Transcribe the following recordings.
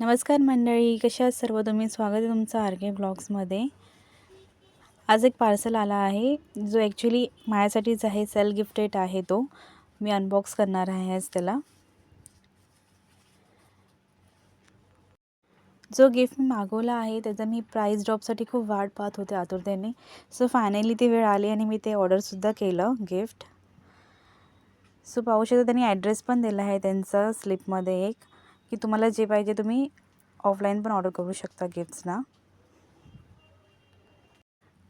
नमस्कार मंडळी, कशा आहात सर्व तुम्ही? स्वागत आहे तुमचं आर के ब्लॉग्समध्ये. आज एक पार्सल आला आहे जो ॲक्च्युली माझ्यासाठीच आहे. सेल्फ गिफ्टेड आहे तो. मी अनबॉक्स करणार आहे आज त्याला. जो गिफ्ट मी मागवला आहे त्याचा मी प्राईस ड्रॉपसाठी खूप वाट पाहत होते आतुरतेने. सो फायनली ती वेळ आली आणि मी ते ऑर्डरसुद्धा केलं गिफ्ट. सो पाहू शकता त्यांनी ॲड्रेस पण दिला आहे त्यांचा स्लिपमध्ये एक, की तुम्हाला जे पाहिजे तुम्ही ऑफलाईन पण ऑर्डर करू शकता गिफ्ट्सना.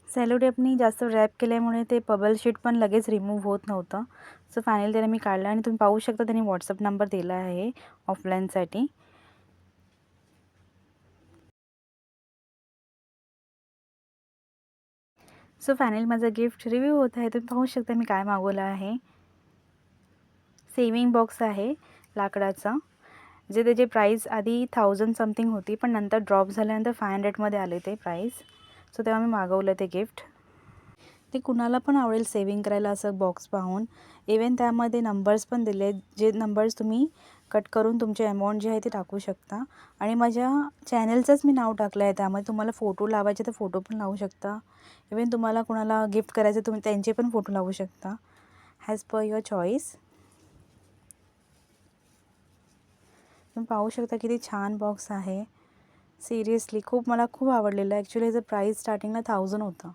सेलो टेपनी जास्त रॅप केल्यामुळे ते बबल शीट पण लगेच रिमूव्ह होत नव्हतं. सो फायनली त्याला मी काढलं आणि तुम्ही पाहू शकता त्यांनी व्हॉट्सअप नंबर दिला आहे ऑफलाईनसाठी. सो फायनली माझा गिफ्ट रिव्ह्यू होत आहे. तुम्ही पाहू शकता मी काय मागवलं आहे. सेविंग बॉक्स आहे लाकडाचा, जे त्याची प्राईस आधी 1000 समथिंग होती, पण नंतर ड्रॉप झाल्यानंतर 500मध्ये आले ते प्राईस. सो तेव्हा मी मागवलं ते गिफ्ट. ते कुणाला पण आवडेल सेविंग करायला असं बॉक्स पाहून. इवन त्यामध्ये नंबर्स पण दिले आहेत, जे नंबर्स तुम्ही कट करून तुमचे अमाऊंट जे आहे ते टाकू शकता. आणि माझ्या चॅनलचंच मी नाव टाकलं आहे त्यामध्ये. तुम्हाला फोटो लावायचे तर फोटो पण लावू शकता. इवन तुम्हाला कुणाला गिफ्ट करायचं तुम्ही त्यांचे पण फोटो लावू शकता, ॲज पर युअर चॉईस. तुम्ही पाहू शकता किती छान बॉक्स आहे. सिरियसली मला खूप आवडलेलं आहे. ॲक्च्युली ह्याचं प्राईस स्टार्टिंगला 1000 होतं,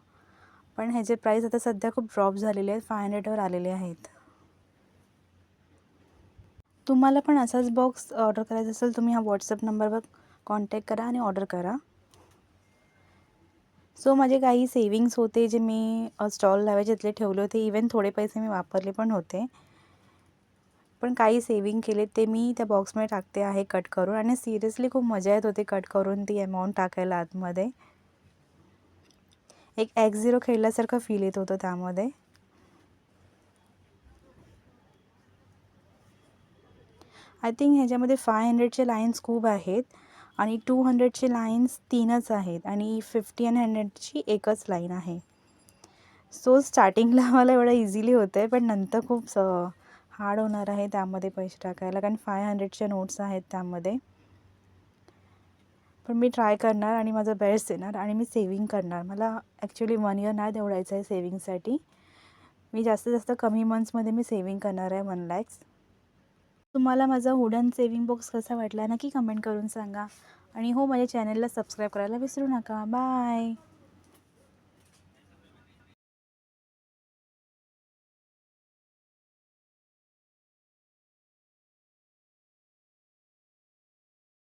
पण ह्याचे प्राईस आता सध्या खूप ड्रॉप झालेले आहेत, 500वर आलेले आहेत. तुम्हाला पण असाच बॉक्स ऑर्डर करायचा असेल तुम्ही हा व्हॉट्सअप नंबरवर कॉन्टॅक्ट करा आणि ऑर्डर करा. सो माझे काही सेविंग्स होते जे मी स्टॉल लावायचे तिथले ठेवले होते. इवन थोडे पैसे मी वापरले पण होते, पण काही सेविंग केले ते मी त्या बॉक्समध्ये टाकते आहे कट करून. आणि सिरियसली खूप मजा येत होती कट करून ती अमाऊंट टाकायला आतमध्ये. एक X0 खेळल्यासारखं फील येत होतं त्यामध्ये. आय थिंक ह्याच्यामध्ये 500चे लाईन्स खूप आहेत आणि 200चे लाईन्स 3च आहेत आणि 50 आणि 100ची एकच लाईन आहे. सो स्टार्टिंगला मला एवढं इझिली होतं आहे, पण नंतर खूप हार्ड होणार आहे त्यामध्ये पैसे टाकायला, कारण 500च्या नोट्स आहेत त्यामध्ये. पण मी ट्राय करणार आणि माझं बेस्ट देणार आणि मी सेविंग करणार. मला ॲक्च्युली 1 इयर नाही तेवढायचं आहे सेविंगसाठी. मी जास्तीत जास्त कमी मंथ्समध्ये मी सेविंग करणार आहे 1 lakhs. तुम्हाला माझा वुडन सेविंग बॉक्स कसा वाटला नक्की कमेंट करून सांगा. आणि हो, माझ्या चॅनलला सबस्क्राईब करायला विसरू नका. बाय.